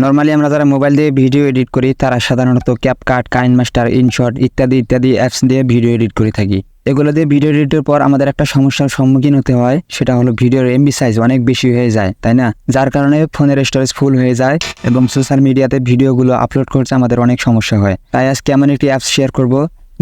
Normally আমরা যারা mobile দিয়ে ভিডিও এডিট করি তারা সাধারণত ক্যাপকাট, কাইনমাস্টার, ইনশট ইত্যাদি ইত্যাদি অ্যাপস দিয়ে ভিডিও এডিট করে থাকি। এগুলো দিয়ে ভিডিও এডিটের পর আমাদের একটা সমস্যার সম্মুখীন হতে হয়, সেটা হলো ভিডিওর এমবি সাইজ অনেক বেশি হয়ে যায়, তাই না? যার কারণে ফোনের স্টোরেজ ফুল হয়ে যায় এবং সোশ্যাল মিডিয়াতে ভিডিওগুলো আপলোড করতে আমাদের অনেক সমস্যা হয়। তাই আজকে এমন একটি অ্যাপস শেয়ার করব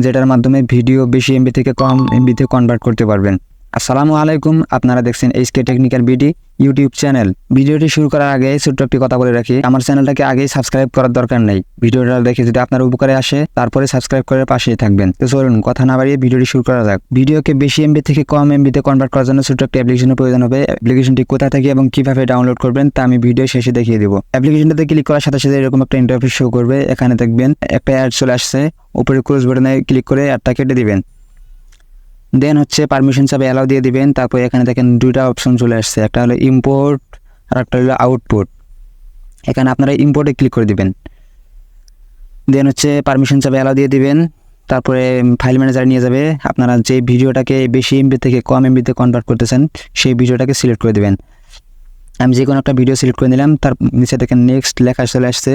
যেটার মাধ্যমে ভিডিও বেশি এমবি থেকে কম এমবিতে কনভার্ট করতে পারবেন। আসসালামু আলাইকুম, আপনারা দেখছেন HK technical BD YouTube channel. ভিডিওটি শুরু করার আগে ছোট্ট একটি কথা বলে রাখি, আমার চ্যানেলটাকে আগেই সাবস্ক্রাইব করার দরকার নেই। ভিডিওটা দেখে যদি আপনার উপকারে আসে তারপরে সাবস্ক্রাইব করে পাশেই থাকবেন। তো চলুন কথা না বাড়িয়ে ভিডিওটি শুরু করা যাক। ভিডিওকে বেশি এমবি থেকে কম এমবিতে কনভার্ট করার জন্য ছোট্ট একটা অ্যাপ্লিকেশনের প্রয়োজন হবে। অ্যাপ্লিকেশনটি কোথায় থেকে এবং কিভাবে ডাউনলোড করবেন তা আমি ভিডিও শেষে দেখিয়ে দেবো। অ্যাপ্লিকেশনটাতে ক্লিক করার সাথে সাথে এরকম একটা ইন্টারফেস শো করবে। এখানে দেখবেন একটা অ্যাড চলে আসছে, উপরে ক্লোজ বাটনে ক্লিক করে অ্যাডটা কেটে দিবেন। দেন হচ্ছে পারমিশন চাপে অ্যালাউ দিয়ে দিবেন। তারপর এখানে দেখেন দুইটা অপশন চলে আসছে, একটা হলো ইম্পোর্ট আর একটা হলো আউটপুট। এখানে আপনারা ইম্পোর্টে ক্লিক করে দিবেন। দেন হচ্ছে পারমিশন চাপে অ্যালাউ দিয়ে দিবেন। তারপরে ফাইল ম্যানেজার নিয়ে যাবে, আপনারা যে ভিডিওটাকে বেশি এমবি থেকে কম এমবিতে কনভার্ট করতেছেন সেই ভিডিওটাকে সিলেক্ট করে দিবেন। আমি যে কোনো একটা ভিডিও সিলেক্ট করে নিলাম, তার নিচে দেখেন নেক্সট লেখা চলে আসছে,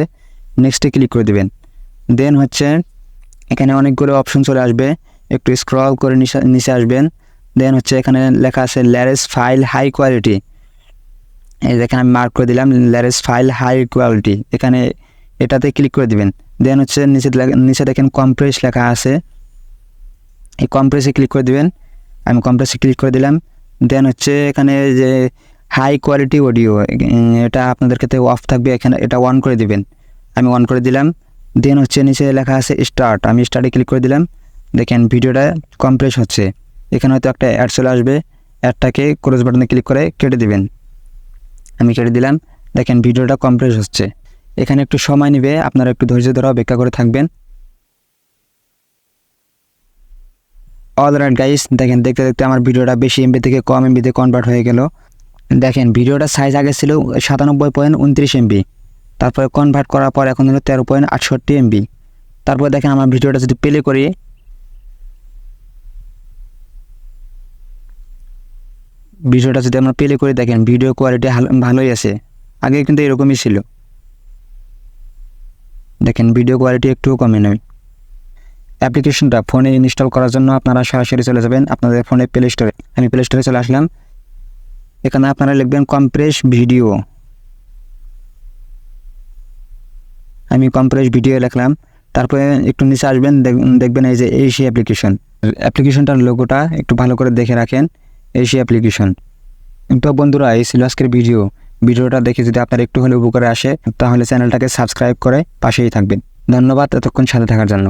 নেক্সটে ক্লিক করে দিবেন। দেন হচ্ছে এখানে অনেকগুলো অপশন চলে আসবে, একটু স্ক্রল করে নিচে আসবেন। দেন হচ্ছে এখানে লেখা আছে ল্যারেস ফাইল হাই কোয়ালিটি, এই যেখানে আমি মার্ক করে দিলাম ল্যারেস ফাইল হাই কোয়ালিটি, এখানে এটাতে ক্লিক করে দিবেন। দেন হচ্ছে নিচে দেখেন কম্প্রেস লেখা আছে, এই কম্প্রেসে ক্লিক করে দিবেন। আমি কম্প্রেসে ক্লিক করে দিলাম। দেন হচ্ছে এখানে যে হাই কোয়ালিটি অডিও, এটা আপনাদের ক্ষেত্রে অফ থাকবে, এখানে এটা অন করে দিবেন। আমি অন করে দিলাম। দেন হচ্ছে নিচে লেখা আছে স্টার্ট, আমি স্টার্টে ক্লিক করে দিলাম। দেখেন ভিডিওটা কম্প্রেস হচ্ছে। এখানে হয়তো একটা অ্যাড চলে আসবে, অ্যাডটাকে ক্লোজ বাটনে ক্লিক করে কেটে দিবেন। আমি কেটে দিলাম। দেখেন ভিডিওটা কম্প্রেস হচ্ছে। এখানে একটু সময় নেবে, আপনারা একটু ধৈর্য ধরে অপেক্ষা করে থাকবেন। অলরাইট গাইস, দেখেন দেখতে দেখতে আমার ভিডিওটা বেশি এমবি থেকে কম এমবিতে কনভার্ট হয়ে গেল। দেখেন ভিডিওটার সাইজ আগে ছিল 97.29 এমবি, তারপরে কনভার্ট করার পর এখন হলো 13.68 এমবি। তারপর দেখেন আমার ভিডিওটা যদি প্লে করি, ভিডিওটা যদি আমরা প্লে করে দেখেন ভিডিও কোয়ালিটি ভালোই আছে, আগে কিন্তু এরকমই ছিল। দেখেন ভিডিও কোয়ালিটি একটুও কমে নেই। অ্যাপ্লিকেশনটা ফোনে ইনস্টল করার জন্য আপনারা সরাসরি চলে যাবেন আপনাদের ফোনে প্লে স্টোরে। আমি প্লে স্টোরে চলে আসলাম। এখানে আপনারা লিখবেন কম্প্রেস ভিডিও, আমি কম্প্রেস ভিডিও লিখলাম। তারপরে একটু নিচে আসবেন, দেখবেন এই যে এই সেই অ্যাপ্লিকেশনটার লোগোটা একটু ভালো করে দেখে রাখেন, এই সেই অ্যাপ্লিকেশন। তো বন্ধুরা, এই ছিল আজকের ভিডিওটা দেখে যদি আপনার একটু হলে উপকারে আসে তাহলে চ্যানেলটাকে সাবস্ক্রাইব করে পাশেই থাকবেন। ধন্যবাদ এতক্ষণ সাথে থাকার জন্য।